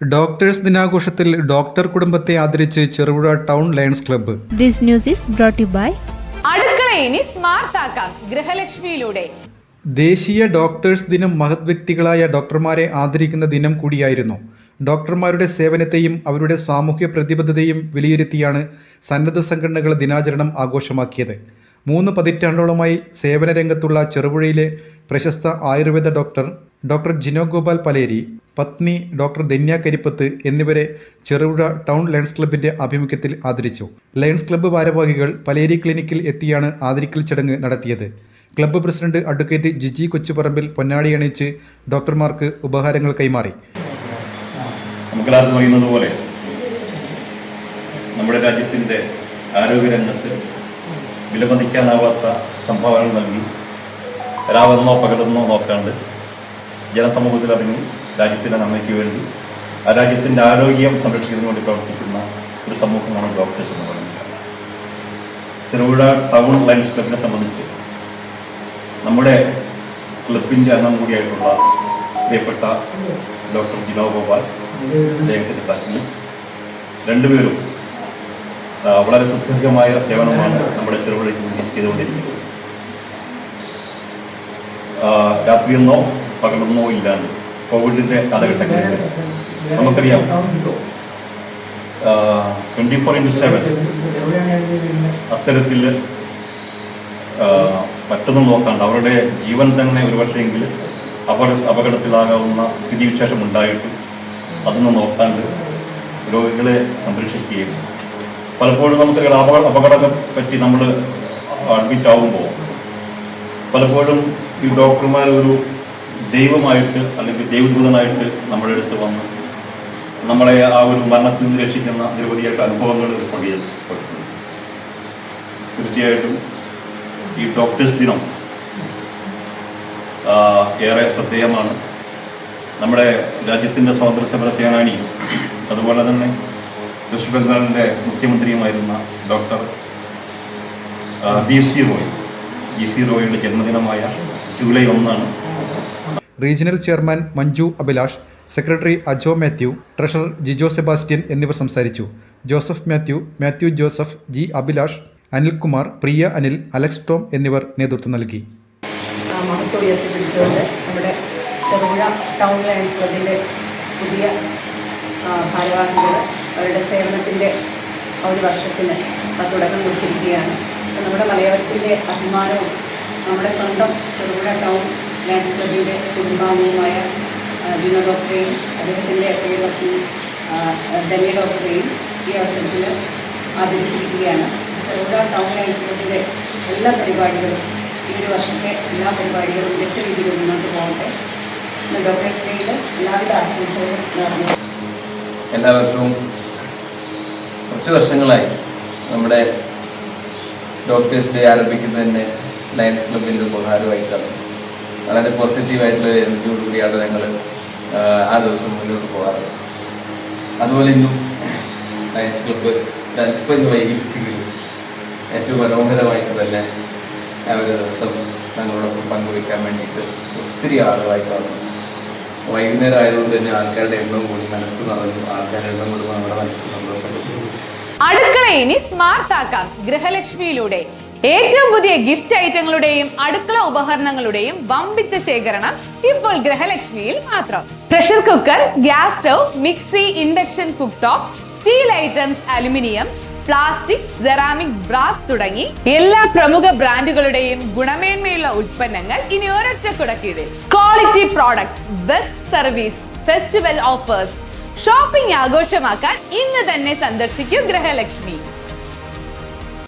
Doctors ദിനാഘോഷത്തിൽ doctor കുടുംബത്തെ ആദരിച്ച് Cherupuzha Town Lions Club. This news is brought to you by അടുക്കള ഇനി സ്മാർട്ട് ആക്കാം ഗൃഹലക്ഷ്മിയിലൂടെ. ദേശീയ ഡോക്ടേഴ്സ് ദിനം മഹത് വ്യക്തികളായ ഡോക്ടർമാരെ ആദരിക്കുന്ന ദിനം കൂടിയായിരുന്നു. ഡോക്ടർമാരുടെ സേവനത്തെയും അവരുടെ സാമൂഹ്യ പ്രതിബദ്ധതയും വിലയിരുത്തിയാണ് സന്നദ്ധ സംഘടനകൾ ദിനാചരണം ആഘോഷമാക്കിയത്. 3 പതിറ്റാണ്ടോളമായി സേവന രംഗത്തുള്ള ചെറുപുഴയിലെ പ്രശസ്ത ആയുർവേദ ഡോക്ടർ ജിനോ ഗോപാൽ പലേരി, പത്നി ഡോക്ടർ ധന്യ കരിപ്പത്ത് എന്നിവരെ ചെറുപുഴ ടൗൺ ലയൺസ് ക്ലബിന്റെ ആഭിമുഖ്യത്തിൽ ആദരിച്ചു. ലയൺസ് ക്ലബ്ബ് ഭാരവാഹികൾ പലേരി ക്ലിനിക്കിൽ എത്തിയാണ് ആദരിക്കൽ ചടങ്ങ് നടത്തിയത്. Club president advocate Jiji Kochuparambil പൊന്നാടി അണിയിച്ച് ഡോക്ടർമാർക്ക് ഉപഹാരങ്ങൾ കൈമാറി. നമുക്കെല്ലാവർക്കും അറിയുന്നത് പോലെ നമ്മുടെ രാജ്യത്തിന്റെ ആരോഗ്യരംഗത്ത് വിലമതിക്കാനാവാത്ത സംഭാവനകൾ നൽകി രാവെന്നോ പകലെന്നോ നോക്കാണ്ട് ജനസമൂഹത്തിൽ ഇറങ്ങി രാജ്യത്തിന്റെ നന്മയ്ക്ക് വേണ്ടി ആ രാജ്യത്തിന്റെ ആരോഗ്യം സംരക്ഷിക്കുന്നതിന് വേണ്ടി പ്രവർത്തിക്കുന്ന ഒരു സമൂഹമാണ് ഡോക്ടേഴ്സ് എന്ന് പറയുന്നത്. ചെറുപുഴ ടൗൺ ലയൺസ് ക്ലബിനെ സംബന്ധിച്ച് നമ്മുടെ ക്ലബിന്റെ അംഗം കൂടിയായിട്ടുള്ള പ്രിയപ്പെട്ട ഡോക്ടർ ജിനോ ഗോപാൽ, അദ്ദേഹത്തിന്റെ പത്നി, രണ്ടുപേരും വളരെ സുദീർഘമായ സേവനമാണ് നമ്മുടെ ചെറുപുഴയ്ക്ക് വേണ്ടി ചെയ്തുകൊണ്ടിരിക്കുന്നത്. രാത്രിയെന്നോ പകലൊന്നോ ഇല്ലാണ്ട് കോവിഡിന്റെ കാലഘട്ടങ്ങളിൽ നമുക്കറിയാം 24/7 അത്തരത്തിൽ മറ്റൊന്നും നോക്കാണ്ട് അവരുടെ ജീവൻ തന്നെ ഒരുപക്ഷെങ്കിൽ അപകടത്തിലാകാവുന്ന സ്ഥിതിവിശേഷം ഉണ്ടായിട്ട് അതൊന്നും നോക്കാണ്ട് രോഗികളെ സംരക്ഷിക്കുകയും പലപ്പോഴും നമുക്ക് അപകടത്തെ പറ്റി നമ്മൾ അഡ്മിറ്റ് ആകുമ്പോൾ പലപ്പോഴും ഈ ഡോക്ടർമാർ ഒരു ദൈവമായിട്ട് അല്ലെങ്കിൽ ദൈവദൂതനായിട്ട് നമ്മുടെ അടുത്ത് വന്ന് നമ്മളെ ആ ഒരു മരണത്തിൽ നിന്ന് രക്ഷിക്കുന്ന നിരവധിയായിട്ട് അനുഭവങ്ങൾ റിപ്പോർട്ട് ചെയ്തിട്ടുണ്ട്. തീർച്ചയായിട്ടും ഈ ഡോക്ടേഴ്സ് ദിനം ഏറെ ശ്രദ്ധേയമാണ്. നമ്മുടെ രാജ്യത്തിന്റെ സ്വാതന്ത്ര്യ സമര സേനാനിയും അതുപോലെ തന്നെ വെസ്റ്റ് ബംഗാളിന്റെ മുഖ്യമന്ത്രിയുമായിരുന്ന ഡോക്ടർ ജി.സി. റോയിയുടെ ജന്മദിനമായ July 1 regional chairman Manju Abhilash, secretary Ajo Mathew, treasurer Jijo Sebastian എന്നിവർ സംസാരിച്ചു. ജോസഫ് മാത്യു ജോസഫ്, ജി അഭിലാഷ്, അനിൽകുമാർ, പ്രിയ അനിൽ, അലക്സ് ടോം എന്നിവർ നേതൃത്വം നൽകി. മഹത്വം ഉയർത്തിപ്പിടിച്ചുകൊണ്ട് നമ്മുടെ ചെറുപുഴ ടൗൺ ലയൺസ് ക്ലബിൻ്റെ പുതിയ ഭാരവാഹികൾ അവരുടെ സേവനത്തിൻ്റെ ഒരു വർഷത്തിന് തുടക്കം കുറിച്ചിരിക്കുകയാണ്. നമ്മുടെ മലയാളത്തിൻ്റെ അഭിമാനവും നമ്മുടെ സ്വന്തം ചെറുപുഴ ടൗൺ ലയൺസ് ക്ലബിൻ്റെ കുടുംബാംഗവുമായ ജിനോ ഡോക്ടറെയും അദ്ദേഹത്തിൻ്റെ പ്രിയപത്നി ധന്യ ഡോക്ടറെയും ഈ അവസരത്തിൽ ആദരിച്ചിരിക്കുകയാണ്. ചെറുപുഴ ടൗൺ ലയൺസ് ക്ലബിൻ്റെ എല്ലാ പരിപാടികളും ഈ ഒരു വർഷത്തെ എല്ലാ പരിപാടികളും മികച്ച രീതിയിൽ മുന്നോട്ട് പോകട്ടെ. ഡോക്ടേഴ്സ് ഡേയിൽ എല്ലാവിധ ആശംസകളും നേർന്നു. എല്ലാ വർഷവും കുറച്ച് വർഷങ്ങളായി നമ്മുടെ ഡോക്ടേഴ്സ് ഡേ ആരംഭിക്കുന്നതന്നെ ലയൺസ് ക്ലബിൻ്റെ ഉപഹാരമായിട്ടാണ്. വളരെ പോസിറ്റീവായിട്ടുള്ള എനർജിയോടുകൂടിയാണ് ഞങ്ങൾ ആ ദിവസം മുന്നോട്ട് പോകാറ്. അതുപോലെ ഇന്നും ലയൺസ് ക്ലബ്ബ് അല്പം ഇന്ന് വൈകിപ്പിച്ചെങ്കിലും ഏറ്റവും മനോഹരമായിട്ട് തന്നെ ആ ഒരു ദിവസം ഞങ്ങളോടൊപ്പം പങ്കുവയ്ക്കാൻ വേണ്ടിയിട്ട് ഒത്തിരി ആളുകളായി കാണുന്നു. വൈകുന്നേരം ആയതുകൊണ്ട് തന്നെ ആൾക്കാരുടെ എണ്ണം കൂടി മനസ്സ് നിറഞ്ഞു. ആൾക്കാരുടെ എണ്ണം കൂടി നമ്മുടെ മനസ്സ് സന്തോഷപ്പെട്ടു. അടുക്കള ഇനി സ്മാർട്ട് ആക്കാം ഗൃഹലക്ഷ്മിയിലൂടെ. ഏറ്റവും പുതിയ ഗിഫ്റ്റ് ഐറ്റങ്ങളുടെയും അടുക്കള ഉപകരണങ്ങളുടെയും വമ്പിച്ച ശേഖരണം ഇപ്പോൾ ഗൃഹലക്ഷ്മിയിൽ മാത്രം. Pressure cooker, gas stove, mixie, induction cook top, steel items, aluminium, plastic, ceramic, brass തുടങ്ങി എല്ലാ പ്രമുഖ ബ്രാൻഡുകളുടെയും ഗുണമേന്മയുള്ള ഉൽപ്പന്നങ്ങൾ ഇനി ഒരൊറ്റ കുടക്കീഴിൽ. Quality products, best service, festival offers. Shopping ആഘോഷമാക്കാൻ ഇന്ന് തന്നെ സന്ദർശിക്കൂ ഗൃഹലക്ഷ്മി.